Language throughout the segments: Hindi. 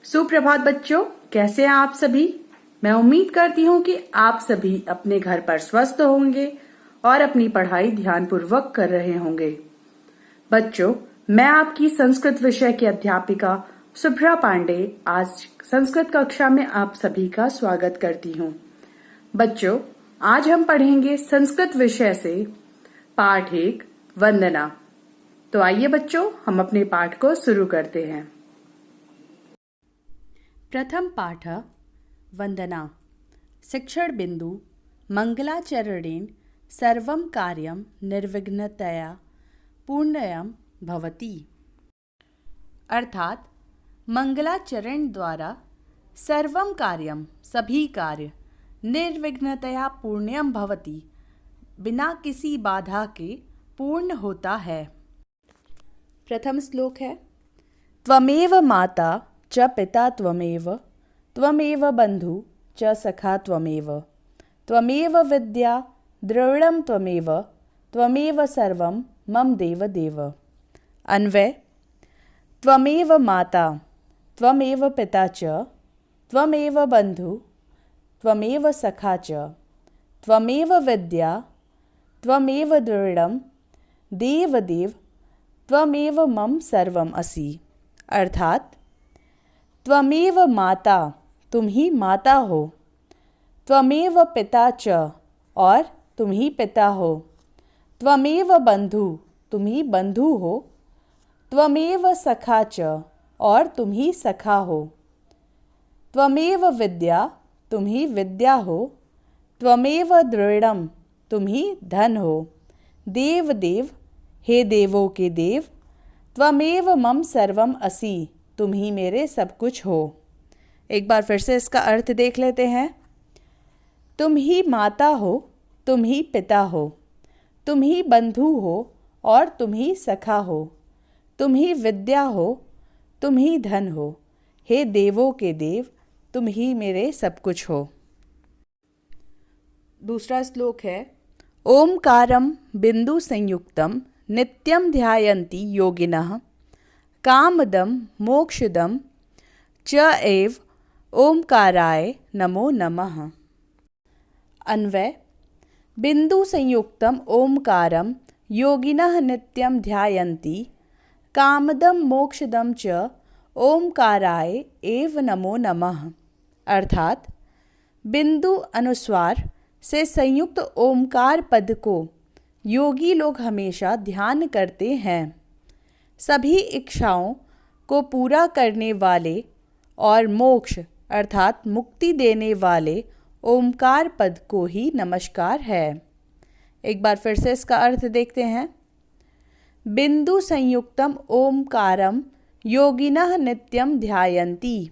सुप्रभात बच्चों, कैसे हैं आप सभी। मैं उम्मीद करती हूँ कि आप सभी अपने घर पर स्वस्थ होंगे और अपनी पढ़ाई ध्यानपूर्वक कर रहे होंगे। बच्चों, मैं आपकी संस्कृत विषय की अध्यापिका शुभ्रा पांडे आज संस्कृत कक्षा में आप सभी का स्वागत करती हूँ। बच्चों, आज हम पढ़ेंगे संस्कृत विषय से पाठ 1 वंदना। तो आइए बच्चों, हम अपने पाठ को शुरू करते हैं। प्रथम पाठ वंदना। शिक्षण बिंदु मंगलाचरणेन सर्वं कार्यं निर्विघ्नतया पूर्णयं भवति। अर्थात मंगलाचरण द्वारा सर्वं कार्यं सभी कार्य निर्विघ्नतया पूर्णयं भवति बिना किसी बाधा के पूर्ण होता है। प्रथम श्लोक है त्वमेव माता च पिता त्वमेव बंधु च सखा त्वमेव विद्या द्रविणं त्वमेव सर्वं मम देव देव। अन्वय त्वमेव माता त्वमेव पिता च त्वमेव बंधु त्वमेव सखा च त्वमेव विद्या त्वमेव द्रविणं देव देव त्वमेव मम सर्वम असि। अर्थात त्वमेव माता, तुम ही माता हो, त्वमेव पिता च, और तुम ही पिता हो, त्वमेव बंधु, तुम ही बंधु हो, त्वमेव सखा च, और तुम ही सखा हो, त्वमेव विद्या, तुम ही विद्या हो, त्वमेव द्रविणं, तुम ही धन हो, देव देव, हे देवों के देव, त्वमेव मम सर्वम असि, तुम ही मेरे सब कुछ हो। एक बार फिर से इसका अर्थ देख लेते हैं। तुम ही माता हो, तुम ही पिता हो, तुम ही बंधु हो और तुम ही सखा हो, तुम ही विद्या हो, तुम ही धन हो, हे देवों के देव, तुम ही मेरे सब कुछ हो। दूसरा श्लोक है ओमकारं बिंदु संयुक्तम नित्यं ध्यायन्ति योगिनः कामदं मोक्षदं च एव ओमकाराय नमो नमः। अन्वय बिंदु संयुक्तम ओमकारं योगिनः नित्यं ध्यायन्ति कामदं मोक्षदं च ओमकाराय एव नमो नमः। अर्थात बिंदु अनुस्वार से संयुक्त ओमकार पद को योगी लोग हमेशा ध्यान करते हैं। सभी इच्छाओं को पूरा करने वाले और मोक्ष अर्थात मुक्ति देने वाले ओमकार पद को ही नमस्कार है। एक बार फिर से इसका अर्थ देखते हैं। बिंदु संयुक्तम ओमकारम योगिनः नित्यम ध्यायन्ति।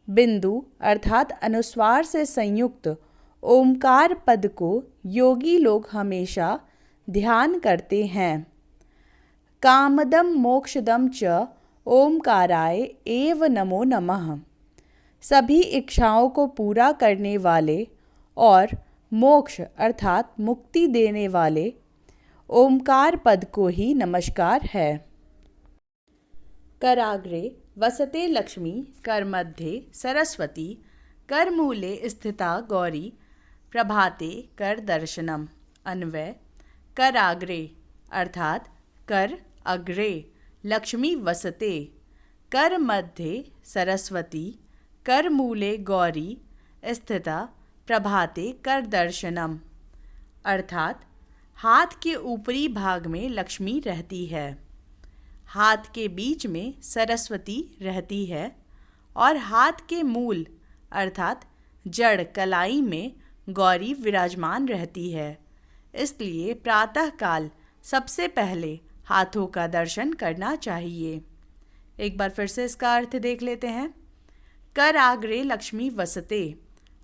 बिंदु अर्थात अनुस्वार से संयुक्त ओमकार पद को योगी लोग हमेशा ध्यान करते हैं। कामदम मोक्षदम च ओमकाराय एव नमो नमः। सभी इच्छाओं को पूरा करने वाले और मोक्ष अर्थात मुक्ति देने वाले ओमकार पद को ही नमस्कार है। कराग्रे वसते लक्ष्मी करमध्ये सरस्वती करमूले स्थिता गौरी प्रभाते कर दर्शनम। अन्वय कराग्रे अर्थात कर अग्रे लक्ष्मी वसते, कर मध्य सरस्वती, कर मूले गौरी स्थिता प्रभाते कर दर्शनम। अर्थात हाथ के ऊपरी भाग में लक्ष्मी रहती है, हाथ के बीच में सरस्वती रहती है और हाथ के मूल अर्थात जड़ कलाई में गौरी विराजमान रहती है। इसलिए प्रातःकाल सबसे पहले हाथों का दर्शन करना चाहिए। एक बार फिर से इसका अर्थ देख लेते हैं। कर आग्रे लक्ष्मी वसते,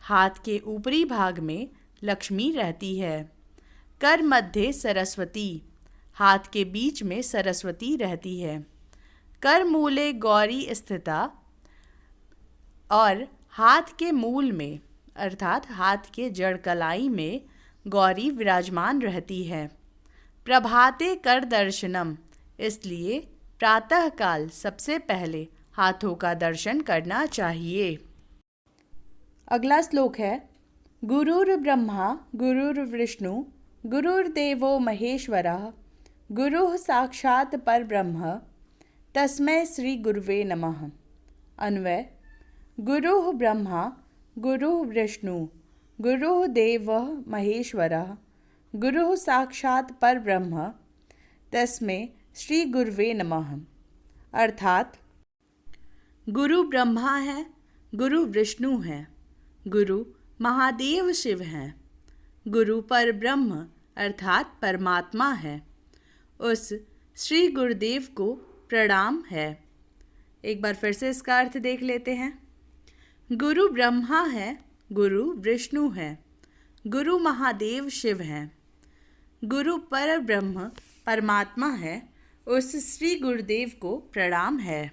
हाथ के ऊपरी भाग में लक्ष्मी रहती है। कर मध्य सरस्वती, हाथ के बीच में सरस्वती रहती है। कर मूले गौरी स्थिता, और हाथ के मूल में अर्थात हाथ के जड़ कलाई में गौरी विराजमान रहती है। प्रभाते कर दर्शनम, इसलिए प्रातःकाल सबसे पहले हाथों का दर्शन करना चाहिए। अगला श्लोक है, गुरुर् ब्रह्मा गुरुर्विष्णु गुरुर्देवो महेश्वरः गुरुः साक्षात् परब्रह्म तस्मै श्री गुरुवे नमः। अन्वय, गुरुः ब्रह्मा गुरुः विष्णु गुरुः देवः महेश्वरः गुरुः साक्षात् परब्रह्म तस्मै श्री गुरुवे नमः। अर्थात गुरु ब्रह्मा है, गुरु विष्णु है, गुरु महादेव शिव हैं, गुरु पर ब्रह्म अर्थात परमात्मा है, उस श्री गुरुदेव को प्रणाम है। एक बार फिर से इसका अर्थ देख लेते हैं। गुरु ब्रह्मा है, गुरु विष्णु है, गुरु महादेव शिव हैं, गुरु पर ब्रह्म परमात्मा है, उस श्री गुरुदेव को प्रणाम है।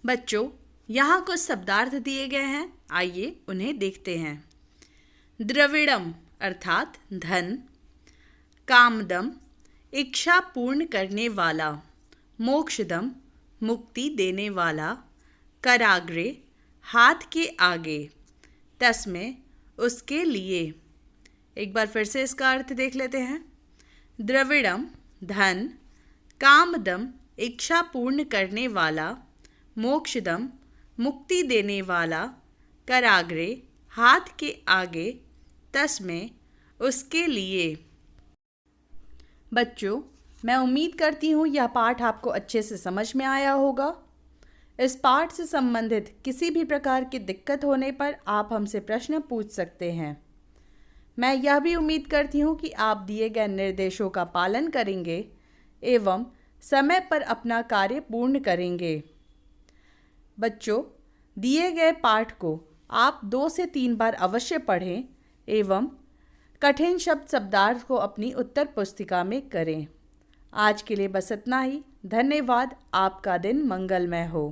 बच्चों, यहाँ कुछ शब्दार्थ दिए गए हैं, आइए उन्हें देखते हैं। द्रविड़म अर्थात धन, कामदम इच्छा पूर्ण करने वाला, मोक्षदम मुक्ति देने वाला, कराग्रे हाथ के आगे, तस्मै उसके लिए। एक बार फिर से इसका अर्थ देख लेते हैं। द्रविड़म धन, कामदम इच्छा पूर्ण करने वाला, मोक्षदम मुक्ति देने वाला, कराग्रे हाथ के आगे, तस्मै उसके लिए। बच्चों, मैं उम्मीद करती हूँ यह पाठ आपको अच्छे से समझ में आया होगा। इस पाठ से संबंधित किसी भी प्रकार की दिक्कत होने पर आप हमसे प्रश्न पूछ सकते हैं। मैं यह भी उम्मीद करती हूँ कि आप दिए गए निर्देशों का पालन करेंगे एवं समय पर अपना कार्य पूर्ण करेंगे। बच्चों, दिए गए पाठ को आप 2 से 3 बार अवश्य पढ़ें एवं कठिन शब्दार्थ को अपनी उत्तर पुस्तिका में करें। आज के लिए बस इतना ही। धन्यवाद। आपका दिन मंगलमय हो।